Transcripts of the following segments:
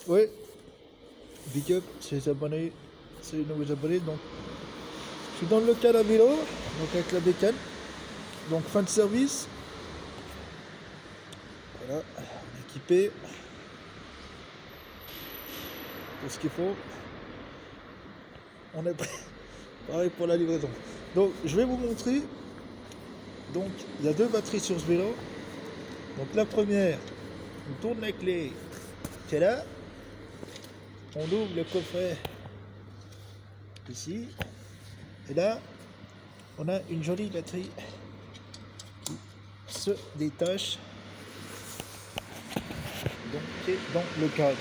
Ouais, big up, c'est les abonnés, c'est les nouveaux abonnés. Donc, je suis dans le local à vélo, donc avec la bécane. Donc, fin de service. Voilà, on est équipé. Tout ce qu'il faut. On est prêt. Pareil pour la livraison. Donc, je vais vous montrer. Donc, il y a deux batteries sur ce vélo. Donc, la première, on tourne la clé qui est là. On ouvre le coffret ici. Et là, on a une jolie batterie qui se détache. Donc, qui est dans le cadre.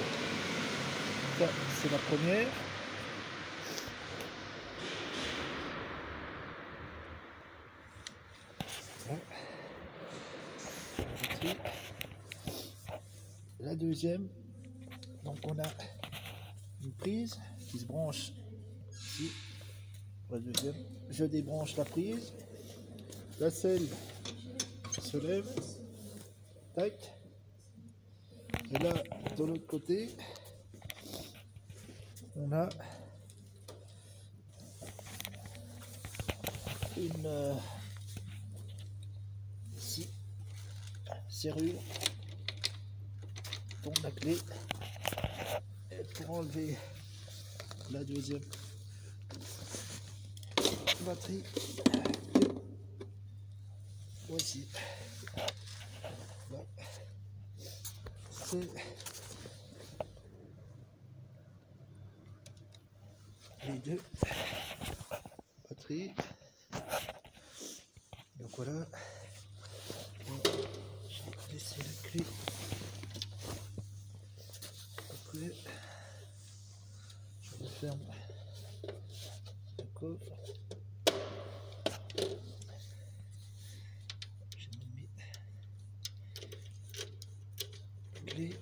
Ça, c'est la première. Voilà. La batterie. La deuxième, donc on a une prise qui se branche ici. La deuxième, je débranche la prise. La selle se lève. Tac. Et là, de l'autre côté, on a une ici, serrure pour la clé et pour enlever la deuxième batterie. Voici. Là, c'est les deux batteries. Donc voilà. Je vais laisser la clé. Après, je referme le coffre. J'ai mis la clé.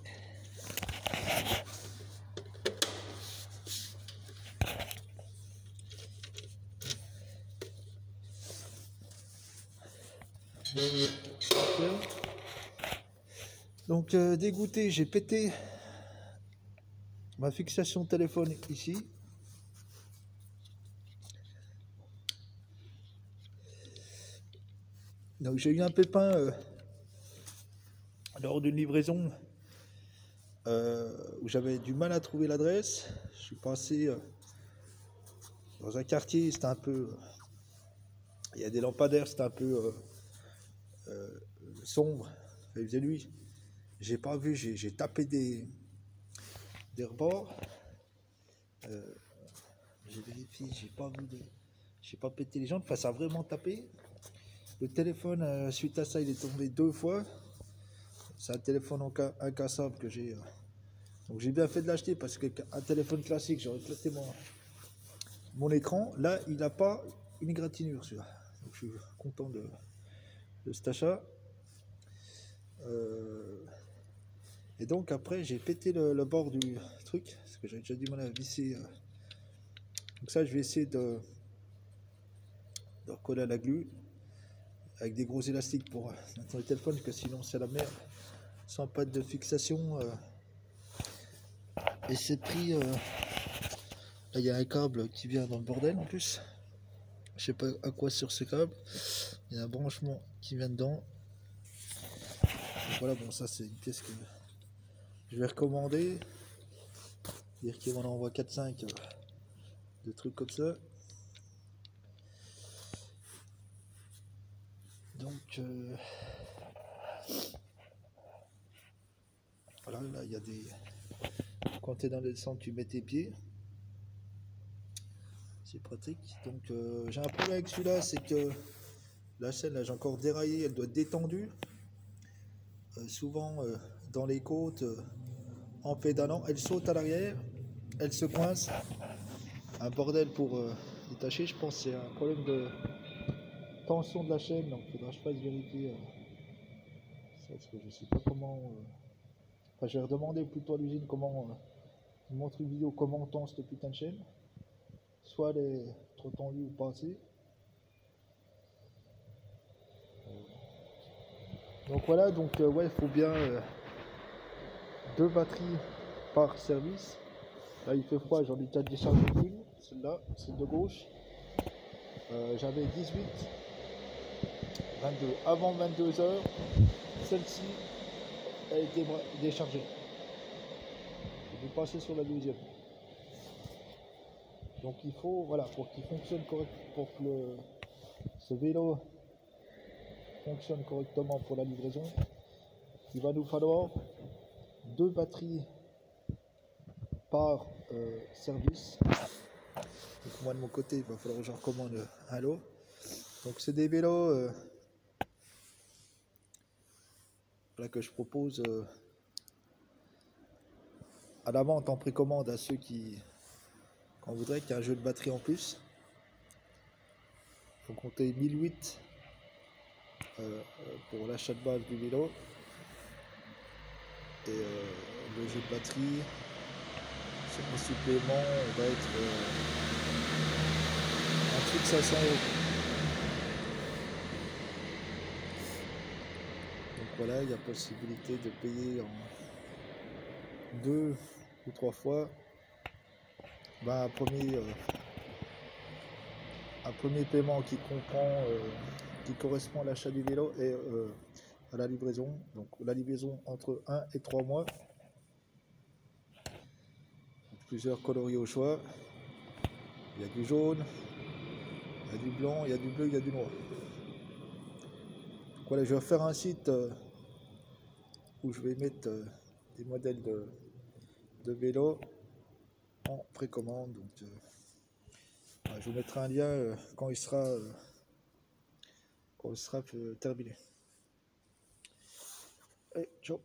Donc dégoûté, j'ai pété ma fixation téléphone ici. Donc j'ai eu un pépin lors d'une livraison où j'avais du mal à trouver l'adresse. Je suis passé dans un quartier, c'était un peu... il y a des lampadaires, c'était un peu sombre, il faisait nuit. J'ai pas vu, j'ai tapé des rebords. J'ai vérifié, j'ai pas pété les jantes, enfin ça a vraiment tapé. Le téléphone, suite à ça, il est tombé 2 fois. C'est un téléphone incassable que j'ai. Donc j'ai bien fait de l'acheter parce qu'un téléphone classique, j'aurais éclaté mon écran. Là, il n'a pas une égratignure, celui-là. Donc je suis content de cet achat. Et donc après, j'ai pété le bord du truc parce que j'avais déjà du mal à visser. Donc ça, je vais essayer de recoller à la glu avec des gros élastiques pour mettre le téléphone, parce que sinon c'est la merde. Sans pas de fixation. Et c'est pris. Là, il y a un câble qui vient dans le bordel en plus. Je sais pas à quoi sur ce câble. Il y a un branchement qui vient dedans. Donc voilà, bon, ça c'est une pièce que je vais recommander. Dire qu'il m'en envoie 4-5 de trucs comme ça. Donc voilà, là il y a des. Quand tu es dans le descente, tu mets tes pieds. C'est pratique. Donc j'ai un problème avec celui-là, c'est que la chaîne, là j'ai encore déraillé, elle doit être détendue. Souvent dans les côtes, en pédalant, elle saute à l'arrière, elle se coince. Un bordel pour détacher, je pense que c'est un problème de tension de la chaîne, donc il faudra que je fasse vérifier ça, parce que je sais pas comment. Enfin, je vais redemander plutôt à l'usine comment. Ils montrent une vidéo comment on tend cette putain de chaîne. Soit elle est trop tendue ou pas assez. Donc voilà, donc ouais, il faut bien deux batteries par service. Là il fait froid, j'en ai déjà déchargé une, celle-là, celle de gauche. J'avais 18, 22. Avant 22 h, celle-ci a été déchargée. Je vais passer sur la deuxième. Donc il faut, voilà, pour qu'il fonctionne correctement, pour que ce vélo fonctionne correctement pour la livraison, il va nous falloir 2 batteries par service. Donc moi de mon côté, il va falloir que j'en recommande un lot. Donc c'est des vélos voilà, que je propose à la vente en précommande à ceux qui en voudraient, qu'il y ait un jeu de batterie en plus. Il faut compter 1008 pour l'achat de base du vélo. Et le jeu de batterie, ce supplément va être en dessous de 500 €. Donc voilà, il y a possibilité de payer en 2 ou 3 fois. Ben, un premier paiement qui comprend, qui correspond à l'achat du vélo et à la livraison. Donc la livraison entre 1 et 3 mois. Plusieurs coloris au choix. Il y a du jaune, il y a du blanc, il y a du bleu, il y a du noir. Donc voilà, je vais faire un site où je vais mettre des modèles de vélo en précommande. Donc je vous mettrai un lien quand il sera terminé. Allez, ciao.